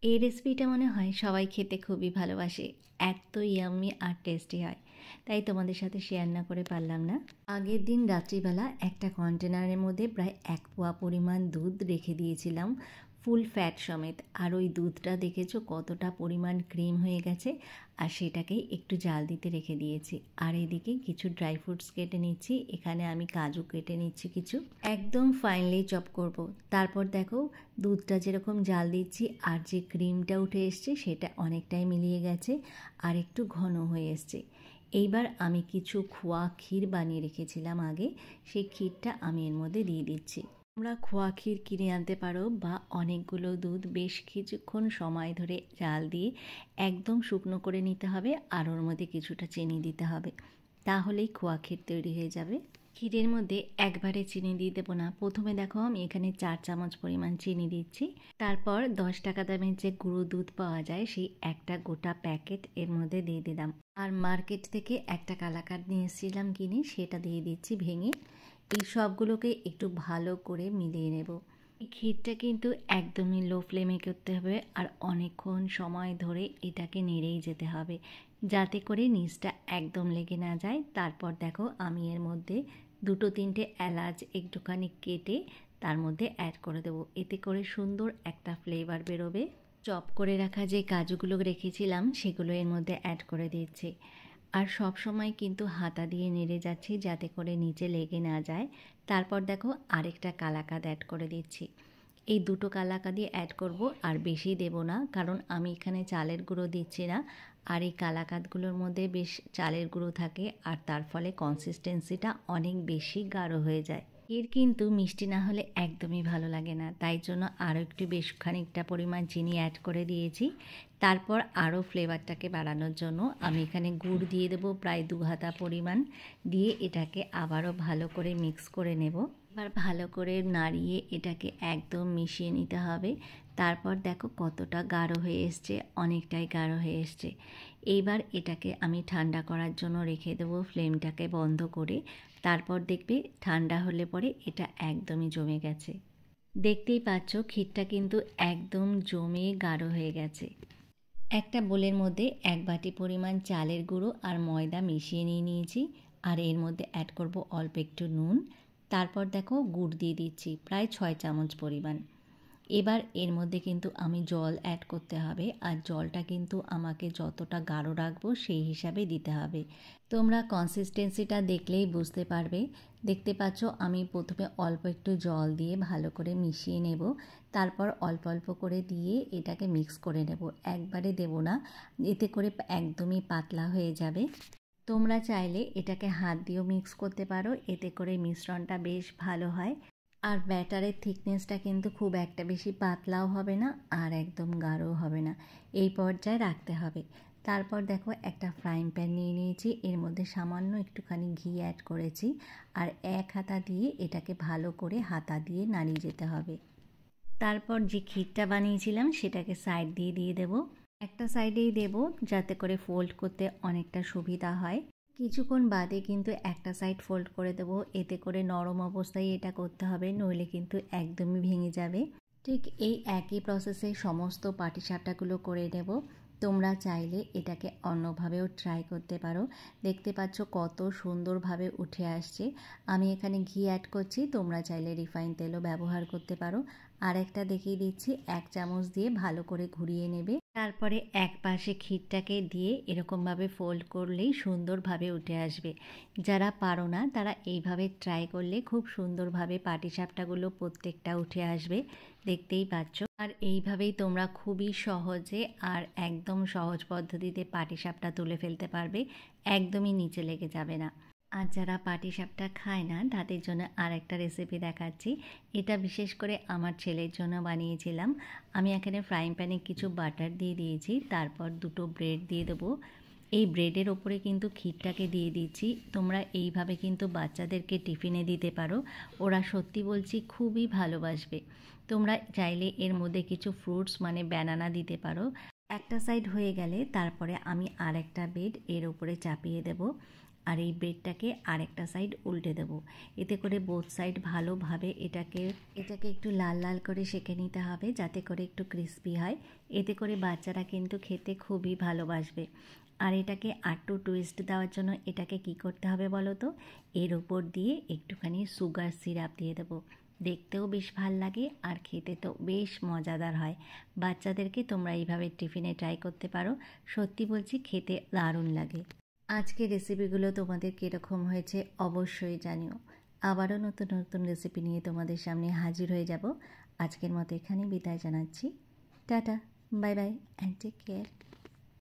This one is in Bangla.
এই রেসিপিটা মনে হয় সবাই খেতে খুবই ভালোবাসে। এত ইয়াম্মি আর টেস্টি হয়। তাই তোমাদের সাথে শেয়ার না করে পারলাম না। আগের দিন রাত্রিবেলা একটা কন্টেনারের মধ্যে প্রায় 1 পোয়া পরিমাণ দুধ রেখে দিয়েছিলাম, ফুল ফ্যাট সমেত। আর ওই দুধটা দেখেছো কতটা পরিমাণ ক্রিম হয়ে গেছে। আর সেটাকেই একটু জাল দিতে রেখে দিয়েছি। আর এদিকে কিছু ড্রাই ফ্রুটস কেটে নিচ্ছি। এখানে আমি কাজু কেটে নিচ্ছি কিছু, একদম ফাইনলি চপ করব। তারপর দেখো দুধটা যেরকম জাল দিচ্ছি আর যে ক্রিমটা উঠে এসছে সেটা অনেকটাই মিলিয়ে গেছে আর একটু ঘন হয়ে এসছে। এইবার আমি কিছু খোয়া ক্ষীর বানিয়ে রেখেছিলাম আগে, সেই ক্ষীরটা আমি এর মধ্যে দিয়ে দিচ্ছি। তোমরা খোয়া ক্ষীর কিনে আনতে পারো বা অনেকগুলো দুধ বেশ কিছুক্ষণ সময় ধরে জাল দিয়ে একদম শুকনো করে নিতে হবে আর ওর মধ্যে কিছুটা চিনি দিতে হবে, তাহলেই খোয়া ক্ষীর তৈরি হয়ে যাবে। ক্ষীরের মধ্যে একবারে চিনি দিয়ে দেবো না। প্রথমে দেখো আমি এখানে 4 চামচ পরিমাণ চিনি দিচ্ছি। তারপর 10 টাকা দামের যে গুঁড়ো দুধ পাওয়া যায় সেই একটা গোটা প্যাকেট এর মধ্যে দিয়ে দিলাম। আর মার্কেট থেকে একটা কালাকাঁদ নিয়ে এসেছিলাম কিনে, সেটা দিয়ে দিচ্ছি ভেঙে। এই সবগুলোকে একটু ভালো করে মিলিয়ে নেব। এই ক্ষীরটা কিন্তু একদমই লো ফ্লেমে করতে হবে আর অনেকক্ষণ সময় ধরে এটাকে নেড়েই যেতে হবে যাতে করে নিচটা একদম লেগে না যায়। তারপর দেখো আমি এর মধ্যে 2-3টে এলাচ একটুখানি কেটে তার মধ্যে অ্যাড করে দেবো। এতে করে সুন্দর একটা ফ্লেভার বেরোবে। চপ করে রাখা যে কাজুগুলো রেখেছিলাম সেগুলো এর মধ্যে অ্যাড করে দিচ্ছি। আর সব সময় কিন্তু হাতা দিয়ে নেড়ে যাচ্ছি যাতে করে নিচে লেগে না যায়। তারপর দেখো আরেকটা কালাকাঁদ অ্যাড করে দিচ্ছি। এই দুটো কালাকাঁদই অ্যাড করব আর বেশি দেব না, কারণ আমি এখানে চালের গুঁড়ো দিচ্ছি না। আর এই কালাকাঁদগুলোর মধ্যে বেশ চালের গুঁড়ো থাকে আর তার ফলে কনসিস্টেন্সিটা অনেক বেশি গাঢ় হয়ে যায়। এর কিন্তু মিষ্টি না হলে একদমই ভালো লাগে না, তাই জন্য আরও একটু বেশ খানিকটা পরিমাণ চিনি অ্যাড করে দিয়েছি। তারপর আরও ফ্লেভারটাকে বাড়ানোর জন্য আমি এখানে গুড় দিয়ে দেবো প্রায় 2 হাতা পরিমাণ, দিয়ে এটাকে আবারও ভালো করে মিক্স করে নেব। এবার ভালো করে নাড়িয়ে এটাকে একদম মিশিয়ে নিতে হবে। তারপর দেখো কতটা গাঢ় হয়ে এসছে, অনেকটাই গাঢ় হয়ে এসছে। এইবার এটাকে আমি ঠান্ডা করার জন্য রেখে দেবো ফ্লেমটাকে বন্ধ করে। তারপর দেখবে ঠান্ডা হলে পরে এটা একদমই জমে গেছে। দেখতেই পাচ্ছ ক্ষীরটা কিন্তু একদম জমে গাঢ় হয়ে গেছে। একটা বোলের মধ্যে 1 বাটি পরিমাণ চালের গুঁড়ো আর ময়দা মিশিয়ে নিয়েছি। আর এর মধ্যে অ্যাড করব অল্প একটু নুন। তারপর দেখো গুড় দিয়ে দিচ্ছি প্রায় 6 চামচ পরিমাণ। এবার এর মধ্যে কিন্তু আমি জল অ্যাড করতে হবে আর জলটা কিন্তু আমাকে যতটা গাঢ় রাখবো সেই হিসাবে দিতে হবে। তোমরা কনসিস্টেন্সিটা দেখলেই বুঝতে পারবে। দেখতে পাচ্ছ আমি প্রথমে অল্প একটু জল দিয়ে ভালো করে মিশিয়ে নেব। তারপর অল্প অল্প করে দিয়ে এটাকে মিক্স করে নেব, একবারে দেব না, এতে করে একদমই পাতলা হয়ে যাবে। তোমরা চাইলে এটাকে হাত দিয়েও মিক্স করতে পারো, এতে করে মিশ্রণটা বেশ ভালো হয়। আর ব্যাটারের থিকনেসটা কিন্তু খুব একটা বেশি পাতলাও হবে না আর একদম গাঢ়ও হবে না, এই পর্যায়ে রাখতে হবে। তারপর দেখো একটা ফ্রাইং প্যান নিয়ে নিয়েছি, এর মধ্যে সামান্য একটুখানি ঘি অ্যাড করেছি আর 1 হাতা দিয়ে এটাকে ভালো করে হাতা দিয়ে নাড়িয়ে যেতে হবে। তারপর যে ক্ষীরটা বানিয়েছিলাম সেটাকে সাইড দিয়ে দিয়ে দেবো। একটা সাইডেই দেব যাতে করে ফোল্ড করতে অনেকটা সুবিধা হয়। কিছুক্ষণ বাদে কিন্তু একটা সাইড ফোল্ড করে দেবো, এতে করে নরম অবস্থায় এটা করতে হবে, নইলে কিন্তু একদমই ভেঙে যাবে। ঠিক এই একই প্রসেসে সমস্ত পাটিসাপটাগুলো করে নেব। তোমরা চাইলে এটাকে অন্যভাবেও ট্রাই করতে পারো। দেখতে পাচ্ছ কত সুন্দরভাবে উঠে আসছে। আমি এখানে ঘি অ্যাড করছি, তোমরা চাইলে রিফাইন তেলও ব্যবহার করতে পারো। আর একটা দেখিয়ে দিচ্ছি, 1 চামচ দিয়ে ভালো করে ঘুরিয়ে নেবে। তারপরে এক পাশে ক্ষীরটাকে দিয়ে এরকমভাবে ফোল্ড করলেই সুন্দরভাবে উঠে আসবে। যারা পারো না তারা এইভাবে ট্রাই করলে খুব সুন্দরভাবে পাটিসাপটাগুলো প্রত্যেকটা উঠে আসবে, দেখতেই পাচ্ছ। আর এইভাবেই তোমরা খুবই সহজে আর একদম সহজ পদ্ধতিতে পাটিসাপটা তুলে ফেলতে পারবে, একদমই নিচে লেগে যাবে না। আর যারা পাটিসাপটা খায় না তাদের জন্য আর একটা রেসিপি দেখাচ্ছি। এটা বিশেষ করে আমার ছেলের জন্য বানিয়েছিলাম। আমি এখানে ফ্রাইং প্যানে কিছু বাটার দিয়ে দিয়েছি, তারপর 2টো ব্রেড দিয়ে দেবো। এই ব্রেডের ওপরে কিন্তু ক্ষীরটাকে দিয়ে দিচ্ছি। তোমরা এইভাবে কিন্তু বাচ্চাদেরকে টিফিনে দিতে পারো, ওরা সত্যি বলছি খুবই ভালোবাসবে। তোমরা চাইলে এর মধ্যে কিছু ফ্রুটস মানে ব্যানানা দিতে পারো। একটা সাইড হয়ে গেলে তারপরে আমি আর একটা ব্রেড এর ওপরে চাপিয়ে দেব আর এই ব্রেডটাকে আরেকটা সাইড উল্টে দেবো। এতে করে বোথ সাইড ভালোভাবে এটাকে একটু লাল লাল করে সেঁকে নিতে হবে, যাতে করে একটু ক্রিস্পি হয়। এতে করে বাচ্চারা কিন্তু খেতে খুবই ভালোবাসবে। আর এটাকে আরটু টুইস্ট দেওয়ার জন্য এটাকে কি করতে হবে বলো তো, এর ওপর দিয়ে একটুখানি সুগার সিরাপ দিয়ে দেবো। দেখতেও বেশ ভাল লাগে আর খেতে তো বেশ মজাদার হয়। বাচ্চাদেরকে তোমরা এইভাবে টিফিনে ট্রাই করতে পারো, সত্যি বলছি খেতে দারুণ লাগে। আজকের রেসিপিগুলো তোমাদের কীরকম হয়েছে অবশ্যই জানিও। আবারও নতুন নতুন রেসিপি নিয়ে তোমাদের সামনে হাজির হয়ে যাব। আজকের মতো এখানেই বিদায় জানাচ্ছি। টাটা, bye bye and take care.